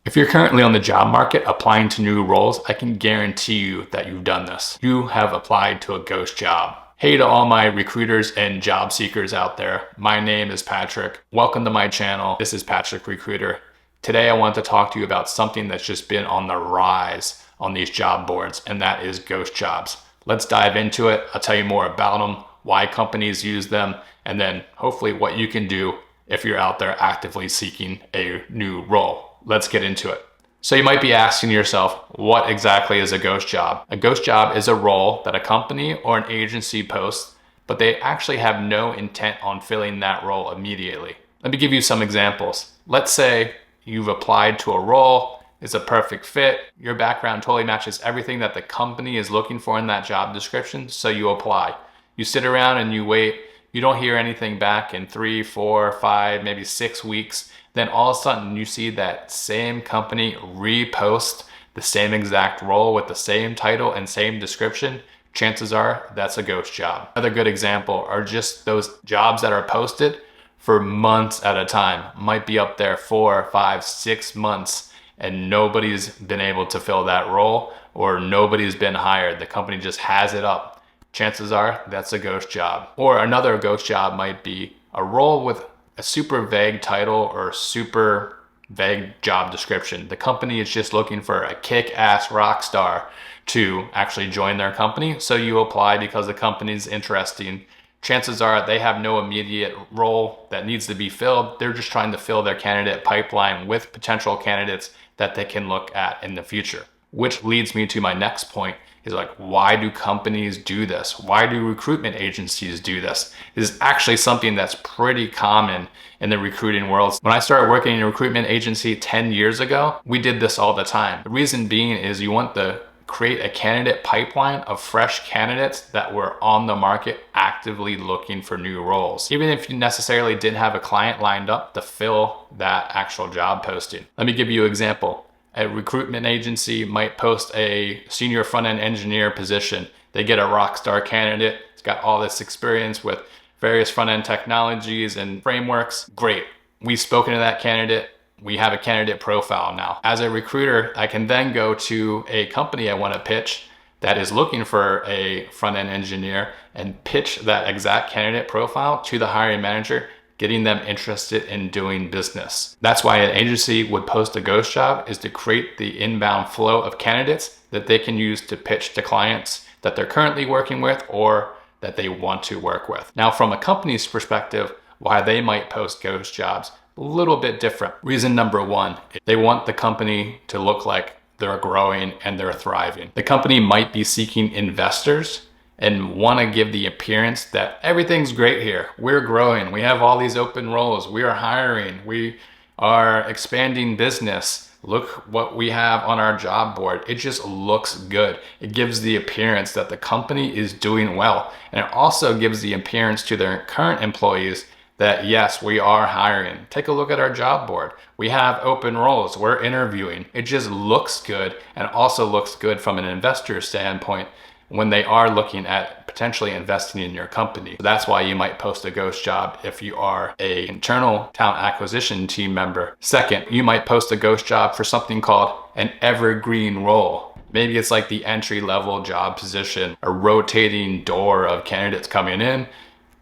If you're currently on the job market applying to new roles, I can guarantee you that you've done this. You have applied to a ghost job. Hey to all my recruiters and job seekers out there. My name is Patrick. Welcome to my channel. This is Patrick Recruiter. Today I want to talk to you about something that's just been on the rise on these job boards, and that is ghost jobs. Let's dive into it. I'll tell you more about them, why companies use them, and then hopefully what you can do if you're out there actively seeking a new role. Let's get into it. So you might be asking yourself, what exactly is a ghost job? A ghost job is a role that a company or an agency posts, but they actually have no intent on filling that role immediately. Let me give you some examples. Let's say you've applied to a role, it's a perfect fit, your background totally matches everything that the company is looking for in that job description, so you apply. You sit around and you wait, you don't hear anything back in 3, 4, 5, maybe 6 weeks. Then all of a sudden you see that same company repost the same exact role with the same title and same description. Chances are that's a ghost job. Another good example are just those jobs that are posted for months at a time. Might be up there 4, 5, 6 months and nobody's been able to fill that role or nobody's been hired. The company just has it up. Chances are that's a ghost job. Or another ghost job might be a role with a super vague title or super vague job description. The company is just looking for a kick-ass rock star to actually join their company. So you apply because the company's interesting. Chances are they have no immediate role that needs to be filled. They're just trying to fill their candidate pipeline with potential candidates that they can look at in the future. Which leads me to my next point, is like, why do companies do this? Why do recruitment agencies do this? This is actually something that's pretty common in the recruiting world. When I started working in a recruitment agency 10 years ago, we did this all the time. The reason being is you want to create a candidate pipeline of fresh candidates that were on the market actively looking for new roles. Even if you necessarily didn't have a client lined up to fill that actual job posting. Let me give you an example. A recruitment agency might post a senior front-end engineer position. They get a rock star candidate. It's got all this experience with various front-end technologies and frameworks. Great. We've spoken to that candidate. We have a candidate profile now. As a recruiter, I can then go to a company I want to pitch that is looking for a front-end engineer and pitch that exact candidate profile to the hiring manager, getting them interested in doing business. That's why an agency would post a ghost job, is to create the inbound flow of candidates that they can use to pitch to clients that they're currently working with or that they want to work with. Now, from a company's perspective, why they might post ghost jobs, a little bit different. Reason number one, they want the company to look like they're growing and they're thriving. The company might be seeking investors and want to give the appearance that everything's great here. We're growing. We have all these open roles. We are hiring. We are expanding business. Look what we have on our job board. It just looks good. It gives the appearance that the company is doing well. And it also gives the appearance to their current employees that yes, we are hiring. Take a look at our job board. We have open roles. We're interviewing. It just looks good, and also looks good from an investor standpoint when they are looking at potentially investing in your company. So that's why you might post a ghost job if you are an internal talent acquisition team member. Second, you might post a ghost job for something called an evergreen role. Maybe it's like the entry-level job position, a rotating door of candidates coming in,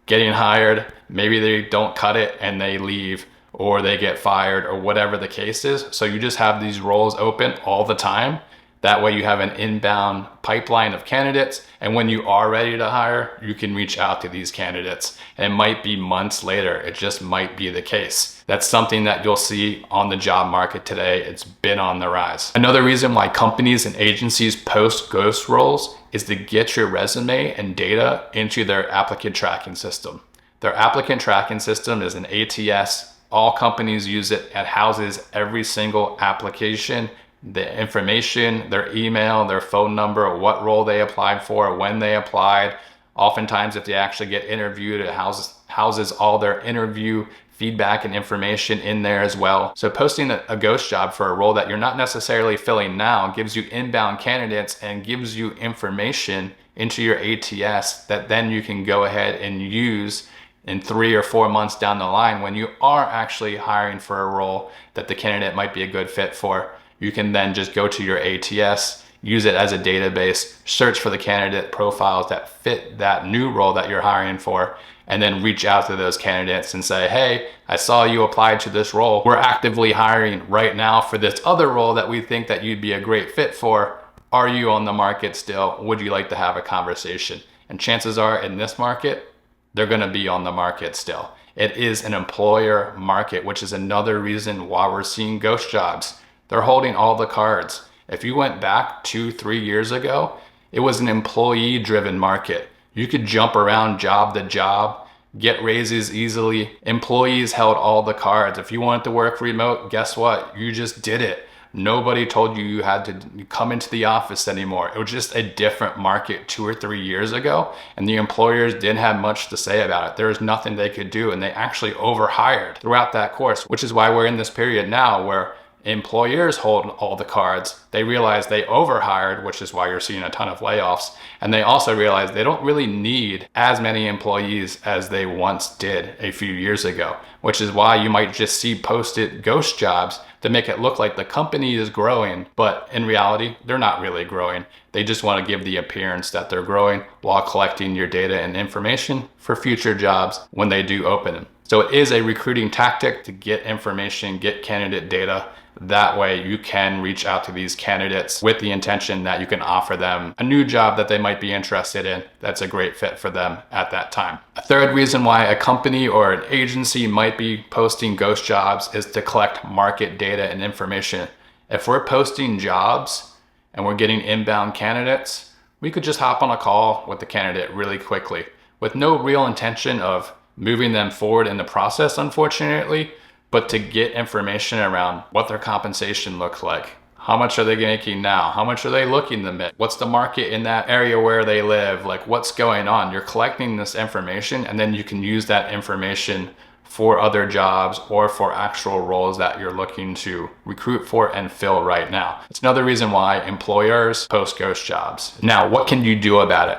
getting hired. Maybe they don't cut it and they leave, or they get fired, or whatever the case is. So you just have these roles open all the time. That way you have an inbound pipeline of candidates, and when you are ready to hire, you can reach out to these candidates. And it might be months later, it just might be the case. That's something that you'll see on the job market today. It's been on the rise. Another reason why companies and agencies post ghost roles is to get your resume and data into their applicant tracking system. Their applicant tracking system is an ATS. All companies use it. It houses every single application, the information, their email, their phone number, what role they applied for, when they applied. Oftentimes, if they actually get interviewed, it houses all their interview feedback and information in there as well. So posting a ghost job for a role that you're not necessarily filling now gives you inbound candidates and gives you information into your ATS that then you can go ahead and use in 3 or 4 months down the line, when you are actually hiring for a role that the candidate might be a good fit for, you can then just go to your ATS, use it as a database, search for the candidate profiles that fit that new role that you're hiring for, and then reach out to those candidates and say, hey, I saw you applied to this role. We're actively hiring right now for this other role that we think that you'd be a great fit for. Are you on the market still? Would you like to have a conversation? And chances are in this market, they're gonna be on the market still. It is an employer market, which is another reason why we're seeing ghost jobs. They're holding all the cards. If you went back 2-3 years ago, it was an employee-driven market. You could jump around job to job, get raises easily. Employees held all the cards. If you wanted to work remote, guess what? You just did it. Nobody told you you had to come into the office anymore. It was just a different market 2 or 3 years ago, and the employers didn't have much to say about it. There was nothing they could do, and they actually overhired throughout that course, which is why we're in this period now where employers hold all the cards. They realize they overhired, which is why you're seeing a ton of layoffs. And they also realize they don't really need as many employees as they once did a few years ago, which is why you might just see posted ghost jobs to make it look like the company is growing, but in reality, they're not really growing. They just want to give the appearance that they're growing while collecting your data and information for future jobs when they do open them. So it is a recruiting tactic to get information, get candidate data. That way you can reach out to these candidates with the intention that you can offer them a new job that they might be interested in that's a great fit for them at that time. A third reason why a company or an agency might be posting ghost jobs is to collect market data and information. If we're posting jobs and we're getting inbound candidates, we could just hop on a call with the candidate really quickly with no real intention of moving them forward in the process, unfortunately, but to get information around what their compensation looks like. How much are they making now? How much are they looking to make? What's the market in that area where they live? Like, what's going on? You're collecting this information, and then you can use that information for other jobs or for actual roles that you're looking to recruit for and fill right now. It's another reason why employers post ghost jobs. Now, what can you do about it?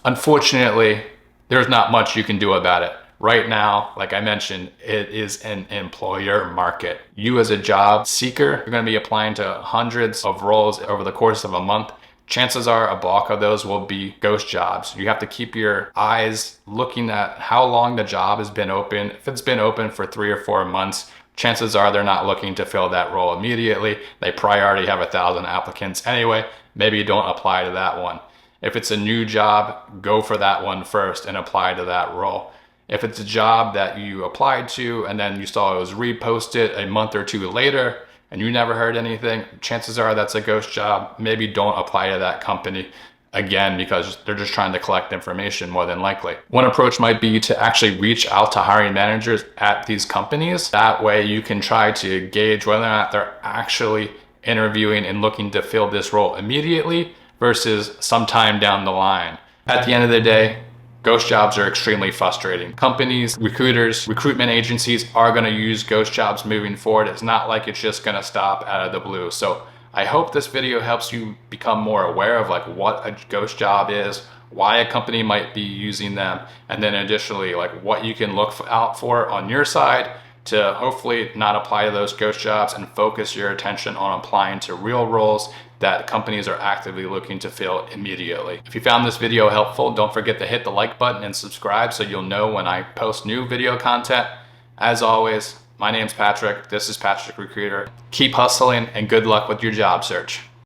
Unfortunately, there's not much you can do about it. Right now, like I mentioned, it is an employer market. You as a job seeker, you're gonna be applying to hundreds of roles over the course of a month. Chances are a bulk of those will be ghost jobs. You have to keep your eyes looking at how long the job has been open. If it's been open for 3 or 4 months, chances are they're not looking to fill that role immediately. They probably already have 1,000 applicants anyway. Maybe you don't apply to that one. If it's a new job, go for that one first and apply to that role. If it's a job that you applied to and then you saw it was reposted a month or 2 later and you never heard anything, chances are that's a ghost job. Maybe don't apply to that company again because they're just trying to collect information more than likely. One approach might be to actually reach out to hiring managers at these companies. That way you can try to gauge whether or not they're actually interviewing and looking to fill this role immediately versus sometime down the line. At the end of the day, ghost jobs are extremely frustrating. Companies, recruiters, recruitment agencies are gonna use ghost jobs moving forward. It's not like it's just gonna stop out of the blue. So I hope this video helps you become more aware of like what a ghost job is, why a company might be using them, and then additionally like what you can look out for on your side to hopefully not apply to those ghost jobs and focus your attention on applying to real roles that companies are actively looking to fill immediately. If you found this video helpful, don't forget to hit the like button and subscribe so you'll know when I post new video content. As always, my name's Patrick. This is Patrick Recruiter. Keep hustling and good luck with your job search.